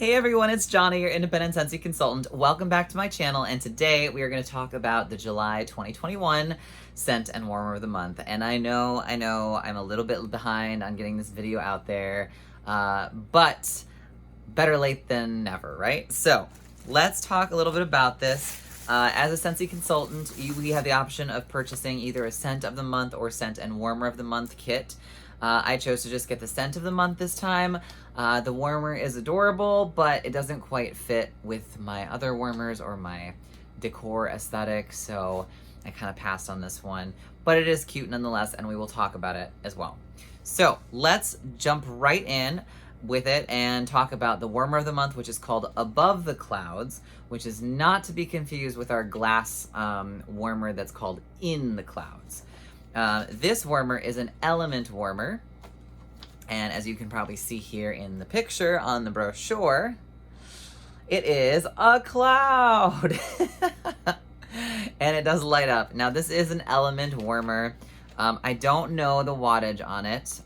Hey everyone, it's Johnny, your independent Scentsy consultant. Welcome back to my channel, and today we are going to talk about the July 2021 Scent and Warmer of the Month. And I know, I'm a little bit behind on getting this video out there, but better late than never, right? So let's talk a little bit about this. As a Scentsy consultant, we have the option of purchasing either a Scent of the Month or Scent and Warmer of the Month kit. I chose to just get the Scent of the Month this time. The warmer is adorable, but it doesn't quite fit with my other warmers or my decor aesthetic, so I kind of passed on this one. But it is cute nonetheless, and we will talk about it as well. So let's jump right in with it and talk about the warmer of the month, which is called Above the Clouds, which is not to be confused with our glass warmer that's called In the Clouds. This warmer is an element warmer, and as you can probably see here in the picture on the brochure, it is a cloud. And it does light up. Now this is an element warmer. I don't know the wattage on it,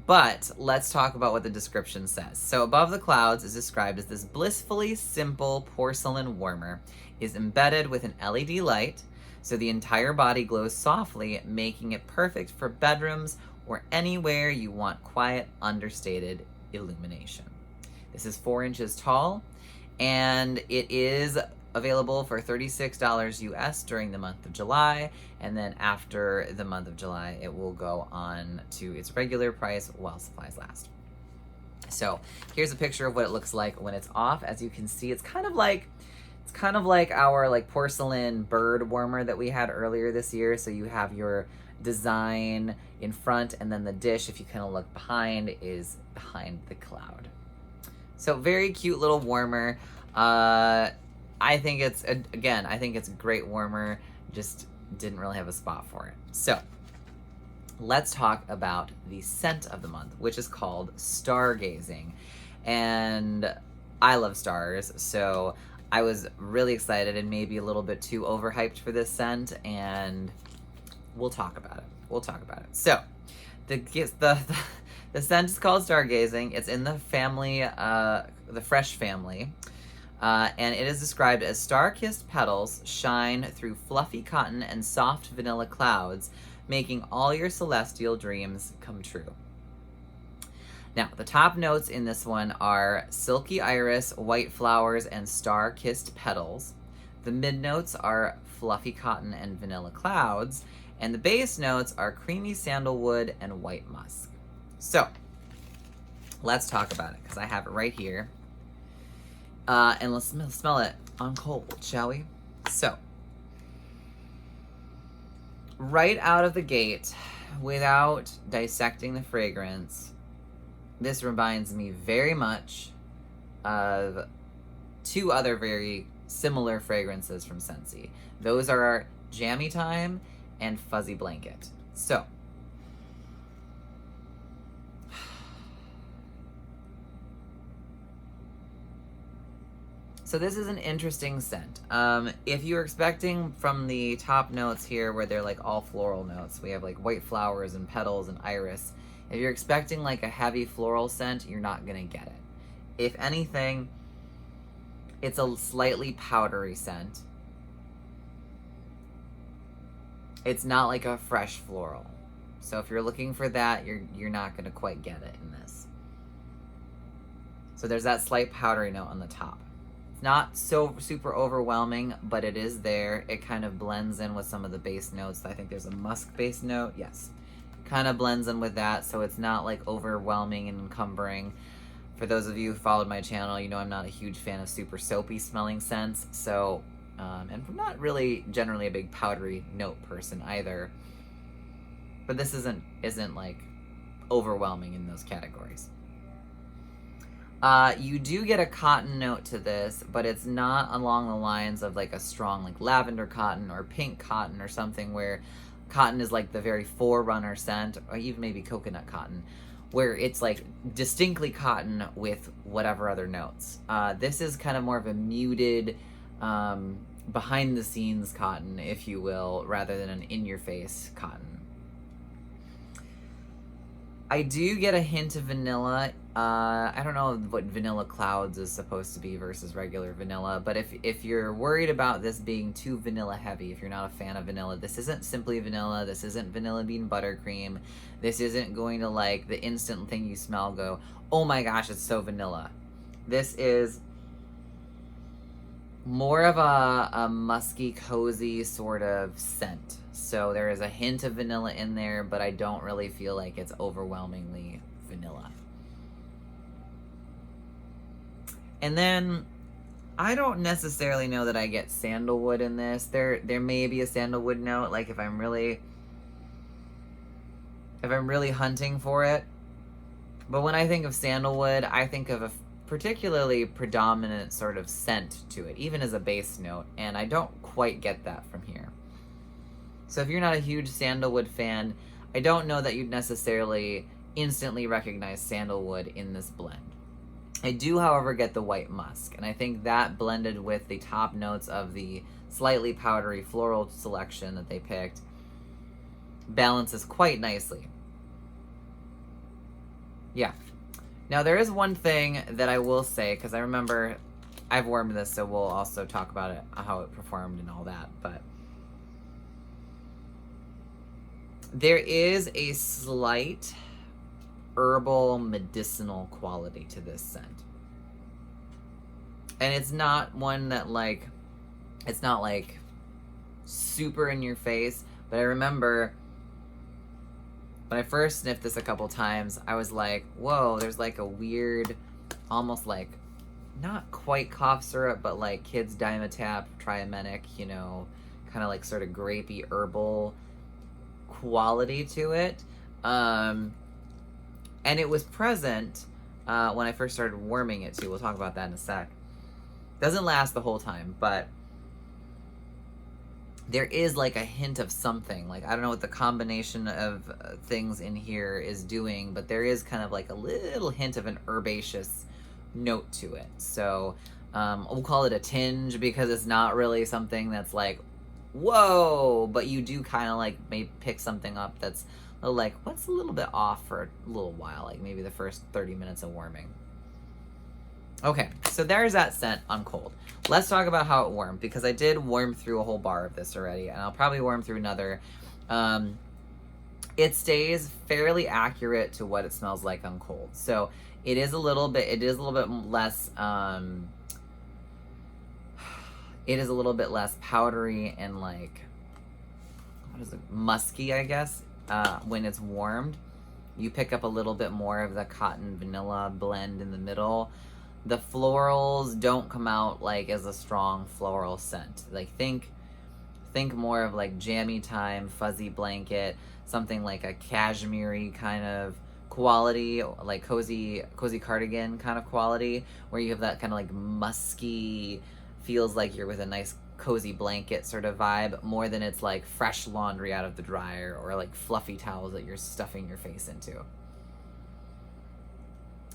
but let's talk about what the description says. So Above the Clouds is described as this blissfully simple porcelain warmer is embedded with an LED light, so the entire body glows softly, making it perfect for bedrooms or anywhere you want quiet, understated illumination. This is 4 inches tall, and it is available for $36 US during the month of July, and then after the month of July, it will go on to its regular price while supplies last. So here's a picture of what it looks like when it's off. As you can see, it's kind of like our porcelain bird warmer that we had earlier this year. So you have your design in front, and then the dish, if you kind of look behind, is behind the cloud. So very cute little warmer. I think it's a great warmer, just didn't really have a spot for it. So let's talk about the scent of the month, which is called Stargazing. And I love stars, so I was really excited and maybe a little bit too overhyped for this scent, and we'll talk about it. So the scent is called Stargazing. It's in the family, the fresh family. And it is described as star-kissed petals shine through fluffy cotton and soft vanilla clouds, making all your celestial dreams come true. Now, the top notes in this one are silky iris, white flowers, and star-kissed petals. The mid-notes are fluffy cotton and vanilla clouds, and the base notes are creamy sandalwood and white musk. So, let's talk about it, because I have it right here. And let's smell it on cold, shall we? So, right out of the gate, without dissecting the fragrance, this reminds me very much of 2 other very similar fragrances from Scentsy. Those are Jammy Time and Fuzzy Blanket. So this is an interesting scent. If you're expecting from the top notes here, where they're like all floral notes, we have like white flowers and petals and iris. If you're expecting like a heavy floral scent, you're not gonna get it. If anything, it's a slightly powdery scent. It's not like a fresh floral. So if you're looking for that, you're not gonna quite get it in this. So there's that slight powdery note on the top. Not so super overwhelming, but it is there. It kind of blends in with some of the base notes. I think there's a musk base note. Yes. Kind of blends in with that, so it's not like overwhelming and encumbering. For those of you who followed my channel, you know I'm not a huge fan of super soapy smelling scents. So, and I'm not really generally a big powdery note person either. But this isn't like overwhelming in those categories. You do get a cotton note to this, but it's not along the lines of like a strong like lavender cotton or pink cotton or something, where cotton is like the very forerunner scent, or even maybe coconut cotton, where it's like distinctly cotton with whatever other notes. This is kind of more of a muted, behind the scenes cotton, if you will, rather than an in-your-face cotton. I do get a hint of vanilla I don't know what vanilla clouds is supposed to be versus regular vanilla, but if you're worried about this being too vanilla heavy, if you're not a fan of vanilla, this isn't simply vanilla, this isn't vanilla bean buttercream, this isn't going to like the instant thing you smell go, oh my gosh, it's so vanilla. This is more of a musky, cozy sort of scent. So there is a hint of vanilla in there, but I don't really feel like it's overwhelmingly vanilla. And then I don't necessarily know that I get sandalwood in this. There may be a sandalwood note, like if I'm really hunting for it. But when I think of sandalwood, I think of a particularly predominant sort of scent to it, even as a base note, and I don't quite get that from here. So if you're not a huge sandalwood fan, I don't know that you'd necessarily instantly recognize sandalwood in this blend. I do, however, get the white musk, and I think that blended with the top notes of the slightly powdery floral selection that they picked balances quite nicely. Yeah. Now, there is one thing that I will say, because I remember I've warmed this, so we'll also talk about it, how it performed and all that, but there is a slight herbal medicinal quality to this scent. And it's not one that like, it's not like super in your face, but I remember when I first sniffed this a couple times, I was like, whoa, there's like a weird, almost like, not quite cough syrup, but like kids' Dimetapp, Triamenic, you know, kind of like sort of grapey herbal quality to it. And it was present when I first started warming it too. We'll talk about that in a sec. Doesn't last the whole time, but there is like a hint of something. Like, I don't know what the combination of things in here is doing, but there is kind of like a little hint of an herbaceous note to it. So we'll call it a tinge, because it's not really something that's like, whoa, but you do kind of like maybe pick something up that's like, what's a little bit off for a little while, like maybe the first 30 minutes of warming. Okay, so there's that scent on cold. Let's talk about how it warmed, because I did warm through a whole bar of this already, and I'll probably warm through another. It stays fairly accurate to what it smells like on cold. So it is a little bit less, it is a little bit less powdery and like, what is it, musky, I guess. When it's warmed, you pick up a little bit more of the cotton vanilla blend in the middle. The florals don't come out like as a strong floral scent. Like think more of like jammy time, fuzzy blanket, something like a cashmere kind of quality, like cozy cardigan kind of quality, where you have that kind of like musky, feels like you're with a nice cozy blanket sort of vibe, more than it's like fresh laundry out of the dryer or like fluffy towels that you're stuffing your face into.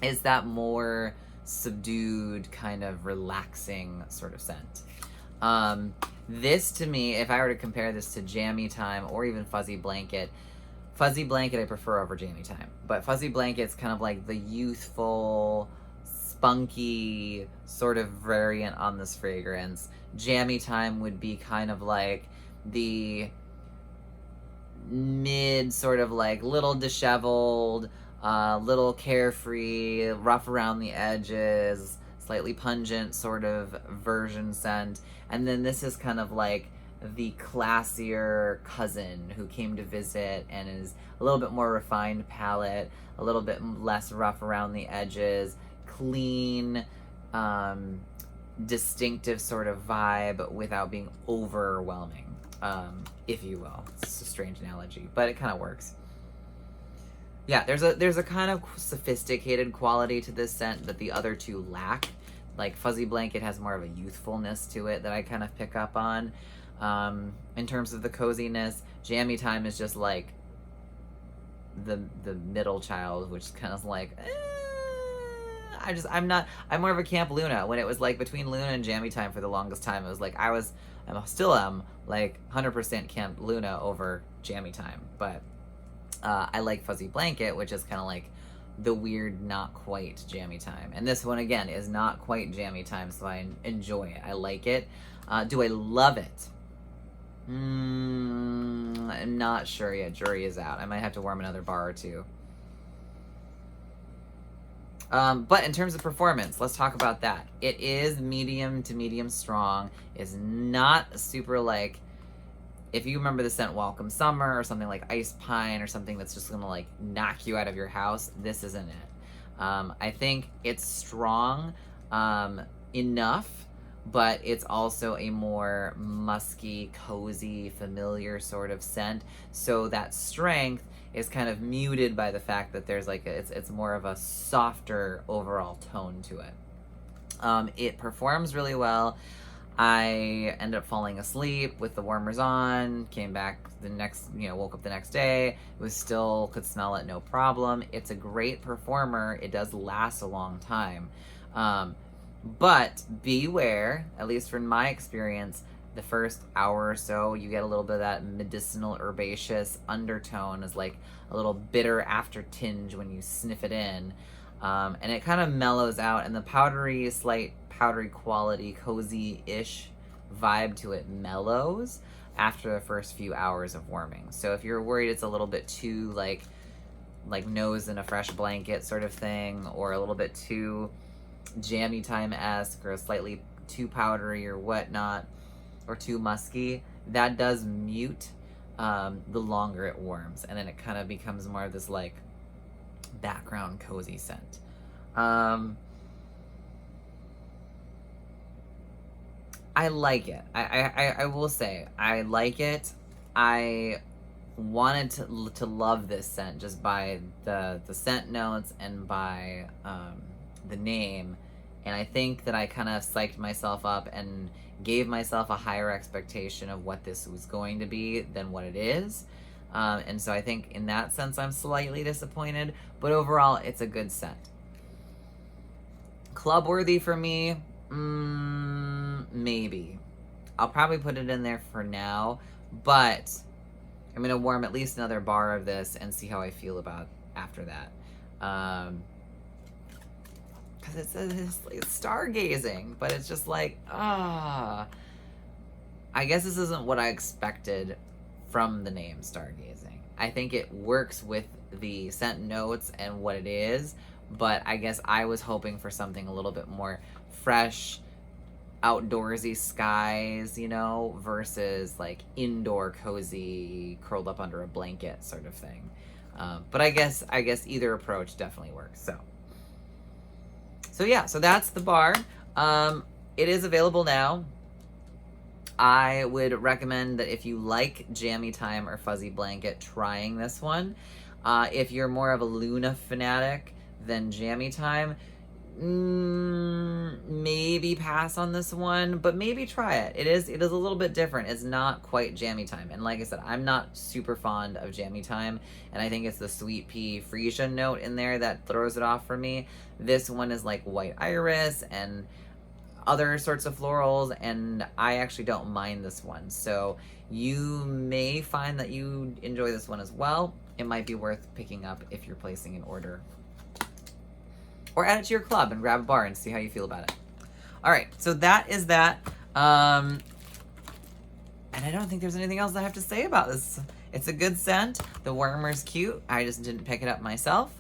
Is that more subdued, kind of relaxing sort of scent. This to me, if I were to compare this to Jammy Time or even Fuzzy Blanket I prefer over Jammy Time, but Fuzzy Blanket's kind of like the youthful, spunky sort of variant on this fragrance. Jammy Time would be kind of like the mid, sort of like little disheveled, little carefree, rough around the edges, slightly pungent sort of version scent. And then this is kind of like the classier cousin who came to visit and is a little bit more refined palette, a little bit less rough around the edges, clean, distinctive sort of vibe without being overwhelming, if you will. It's a strange analogy, but it kind of works. Yeah, there's a kind of sophisticated quality to this scent that the other two lack. Like Fuzzy Blanket has more of a youthfulness to it that I kind of pick up on. In terms of the coziness, Jammy Time is just like the middle child, which is kind of like, I'm more of a Camp Luna. When it was like between Luna and Jammy Time for the longest time, it was like I still am like 100% Camp Luna over Jammy Time, but I like Fuzzy Blanket, which is kind of like the weird, not quite jammy time. And this one, again, is not quite jammy time, so I enjoy it. I like it. Do I love it? I'm not sure yet. Jury is out. I might have to warm another bar or two. But in terms of performance, let's talk about that. It is medium to medium strong. It's not super like, if you remember the scent Welcome Summer or something like Ice Pine or something that's just gonna like knock you out of your house, this isn't it. I think it's strong enough, but it's also a more musky, cozy, familiar sort of scent. So that strength is kind of muted by the fact that there's like it's more of a softer overall tone to it. It performs really well. I ended up falling asleep with the warmers on, came back the next, woke up the next day, could smell it no problem. It's a great performer. It does last a long time. But beware, at least from my experience, the first hour or so, you get a little bit of that medicinal herbaceous undertone, is like a little bitter after tinge when you sniff it in. And it kind of mellows out, and the slight powdery quality, cozy-ish vibe to it mellows after the first few hours of warming. So if you're worried it's a little bit too like nose in a fresh blanket sort of thing, or a little bit too jammy time-esque, or slightly too powdery or whatnot, or too musky, that does mute the longer it warms, and then it kind of becomes more of this like background cozy scent. I like it. I will say I like it. I wanted to love this scent just by the scent notes and by the name, and I think that I kind of psyched myself up and gave myself a higher expectation of what this was going to be than what it is. And so I think in that sense I'm slightly disappointed, but overall it's a good scent. Club worthy for me? Maybe. I'll probably put it in there for now, but I'm gonna warm at least another bar of this and see how I feel about after that. Because it's like stargazing, but it's just like, I guess this isn't what I expected from the name stargazing. I think it works with the scent notes and what it is, but I guess I was hoping for something a little bit more fresh, outdoorsy skies, versus like indoor cozy, curled up under a blanket sort of thing. But I guess either approach definitely works. So yeah, so that's the bar. It is available now. I would recommend that if you like Jammy Time or Fuzzy Blanket, trying this one. If you're more of a Luna fanatic than Jammy Time, maybe pass on this one, but maybe try it. It is a little bit different. It's not quite Jammy Time, and like I said, I'm not super fond of Jammy Time, and I think it's the sweet pea freesia note in there that throws it off for me. This one is like white iris and other sorts of florals, and I actually don't mind this one. So you may find that you enjoy this one as well. It might be worth picking up if you're placing an order. Or add it to your club and grab a bar and see how you feel about it. All right, so that is that. And I don't think there's anything else I have to say about this. It's a good scent. The warmer's cute. I just didn't pick it up myself.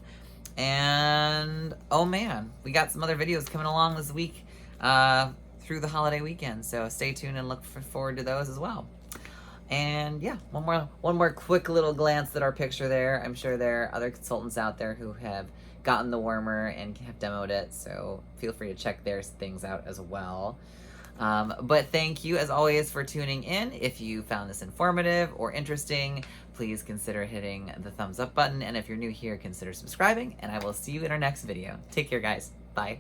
And oh man, we got some other videos coming along this week through the holiday weekend. So stay tuned and look forward to those as well. And yeah, one more quick little glance at our picture there. I'm sure there are other consultants out there who have gotten the warmer and have demoed it, so feel free to check their things out as well. But thank you as always for tuning in. If you found this informative or interesting, please consider hitting the thumbs up button, and if you're new here, consider subscribing, and I will see you in our next video. Take care, guys. Bye.